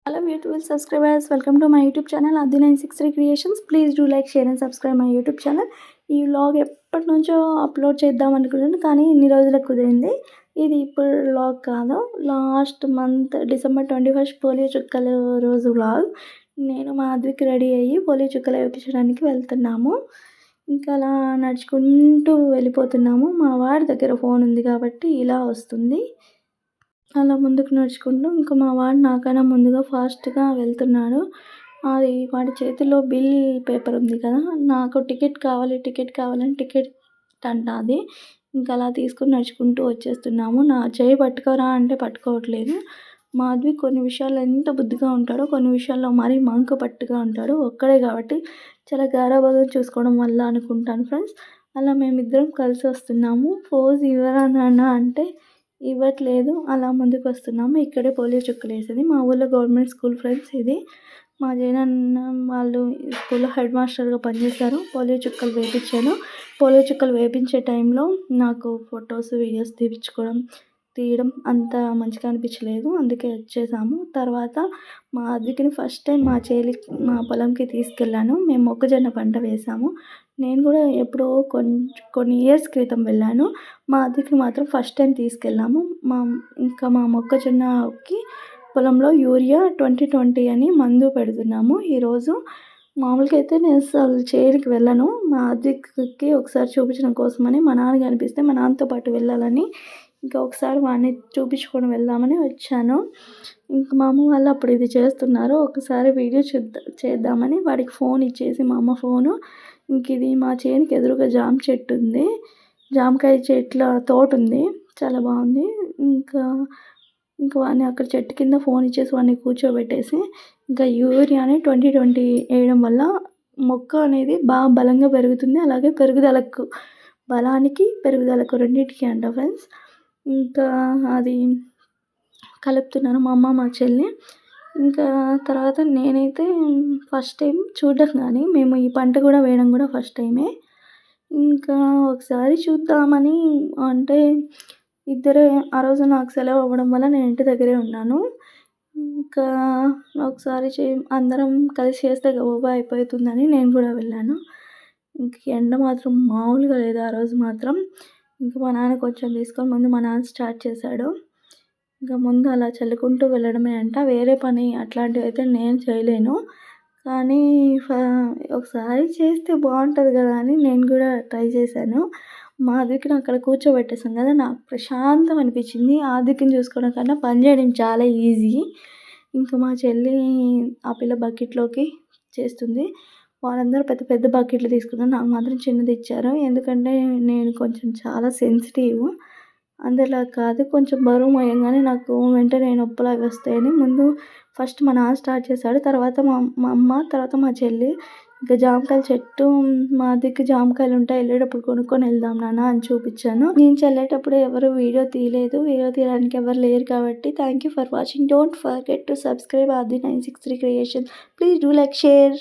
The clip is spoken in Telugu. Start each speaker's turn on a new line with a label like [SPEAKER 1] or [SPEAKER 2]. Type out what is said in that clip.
[SPEAKER 1] Hello beautiful subscribers, welcome to my YouTube channel Adi963 Creations. Please do like, share and subscribe my YouTube channel. ఈ వ్లాగ్ ఎప్పటి నుంచో అప్లోడ్ చేద్దాం అనుకున్నాను, కానీ ఇన్ని రోజులకు కుదిరింది. ఇది ఇప్పుడు వ్లాగ్ కాదు, లాస్ట్ మంత్ డిసెంబర్ 21 పోలియో చుక్కల రోజు వ్లాగ్. నేను మా అద్వికి రెడీ అయ్యి పోలియో చుక్కలు వేయించడానికి వెళ్తున్నాము. ఇంకా అలా నడుచుకుంటూ వెళ్ళిపోతున్నాము. మా వాడి దగ్గర ఫోన్ ఉంది కాబట్టి ఇలా వస్తుంది. అలా ముందుకు నడుచుకుంటూ ఇంకా మా వాడు నాకన్నా ముందుగా ఫాస్ట్గా వెళ్తున్నాడు. అది వాడి చేతిలో బిల్ పేపర్ ఉంది కదా, నాకు టికెట్ కావాలని టికెట్ అంట అది. ఇంకా అలా తీసుకొని నడుచుకుంటూ వచ్చేస్తున్నాము. నా చేయి పట్టుకోరా అంటే పట్టుకోవట్లేదు. మాధవి కొన్ని విషయాల్లో ఎంత బుద్ధిగా ఉంటాడో, కొన్ని విషయాల్లో మరీ మంకు పట్టుగా ఉంటాడు. ఒక్కడే కాబట్టి చాలా గారాబంగా చూసుకోవడం వల్ల అనుకుంటాను ఫ్రెండ్స్. అలా మేమిద్దరం కలిసి వస్తున్నాము. పోజ్ ఇవ్వరా నాన్న అంటే ఇవ్వట్లేదు. అలా ముందుకు వస్తున్నాము. ఇక్కడే పోలియో చుక్కలు వేసేది మా ఊళ్ళో గవర్నమెంట్ స్కూల్ ఫ్రెండ్స్. ఇది మా జయనన్న వాళ్ళు స్కూల్లో హెడ్ మాస్టర్గా పనిచేశారు. పోలియో చుక్కలు వేయించాను. పోలియో చుక్కలు వేయించే టైంలో నాకు ఫొటోస్ వీడియోస్ తీయడం అంత మంచిగా అనిపించలేదు, అందుకే వచ్చేసాము. తర్వాత మా అద్వికిని ఫస్ట్ టైం మా పొలంకి తీసుకెళ్ళాను. మేము మొక్కజొన్న పంట వేసాము. నేను కూడా ఎప్పుడో కొన్ని ఇయర్స్ క్రితం వెళ్ళాను. మా అద్వికి మాత్రం ఫస్ట్ టైం తీసుకెళ్ళాము. మా మొక్కజొన్నకి పొలంలో యూరియా 2020 అని మందు పెడుతున్నాము ఈరోజు. మామూలుగా అయితే నేను అసలు చేనుకి వెళ్ళను. మా అద్విక్కి ఒకసారి చూపించడం కోసమని మా నాన్న కనిపిస్తే మా నాన్నతో పాటు వెళ్ళాలని ఇంకా ఒకసారి వాడిని చూపించుకొని వెళ్దామని వచ్చాను. ఇంక మా అమ్మ వాళ్ళు అప్పుడు ఇది చేస్తున్నారు. ఒకసారి వీడియో చేద్దామని వాడికి ఫోన్ ఇచ్చేసి మా అమ్మ ఫోను, ఇంక ఇది మా చేనుకి ఎదురుగా జామ చెట్టు ఉంది, జామకాయ చెట్ల తోట ఉంది, చాలా బాగుంది. ఇంకా వాడిని అక్కడ చెట్టు కింద ఫోన్ ఇచ్చేసి వాడిని కూర్చోబెట్టేసి ఇంకా యూరియాని 2020 వేయడం వల్ల మొక్క అనేది బాగా బలంగా పెరుగుతుంది. అలాగే పెరుగుదలకు రెండింటికి అంట ఫ్రెండ్స్. ఇంకా అది కలుపుతున్నాను మా అమ్మ మా చెల్లి. ఇంకా తర్వాత నేనైతే ఫస్ట్ టైం చూడడం, కానీ మేము ఈ పంట కూడా వేయడం కూడా ఫస్ట్ టైమే. ఇంకా ఒకసారి చూద్దామని అంటే ఇద్దరే ఆ రోజు నాకు సెలవు అవ్వడం వల్ల నేను ఇంటి దగ్గరే ఉన్నాను. ఇంకా ఒకసారి అందరం కలిసి చేస్తే గబగబా అయిపోతుందని నేను కూడా వెళ్ళాను. ఇంక ఎండ మాత్రం మామూలుగా లేదు ఆ రోజు మాత్రం. ఇంకా మా నాన్న కొంచెం తీసుకొని ముందు మా నాన్న స్టార్ట్ చేశాడు. ఇంకా ముందు అలా చల్లుకుంటూ వెళ్ళడమే అంట. వేరే పని అట్లాంటివి అయితే నేను చేయలేను, కానీ ఒకసారి చేస్తే బాగుంటుంది కదా అని నేను కూడా ట్రై చేశాను. మా ఆదిక్యని అక్కడ కూర్చోబెట్టేసాం కదా, నాకు ప్రశాంతం అనిపించింది. ఆదిక్యని చూసుకోవడం కన్నా పని చేయడం చాలా ఈజీ. ఇంకా మా చెల్లి ఆ పిల్ల బకెట్లోకి చేస్తుంది. వాళ్ళందరూ పెద్ద పెద్ద బకెట్లు తీసుకున్నారు, నాకు మాత్రం చిన్నది ఇచ్చారు. ఎందుకంటే నేను కొంచెం చాలా సెన్సిటివ్, అందులో కాదు కొంచెం బరువు మోయంగానే నాకు వెంటనే నొప్పులాగా వస్తాయని ముందు ఫస్ట్ మా నాన్న స్టార్ట్ చేశాడు. తర్వాత మా అమ్మ, తర్వాత మా చెల్లి. ఇంకా జామకాయల చెట్టు మా దగ్గర జామకాయలు ఉంటాయి, వెళ్ళేటప్పుడు కొనుక్కొని వెళ్దాం నాన్న అని చూపించాను. నేను చల్లేటప్పుడు ఎవరు వీడియో తీయడానికి ఎవరు లేరు కాబట్టి thank you for watching. Don't forget to subscribe Adi963 Creations. Please do like, share.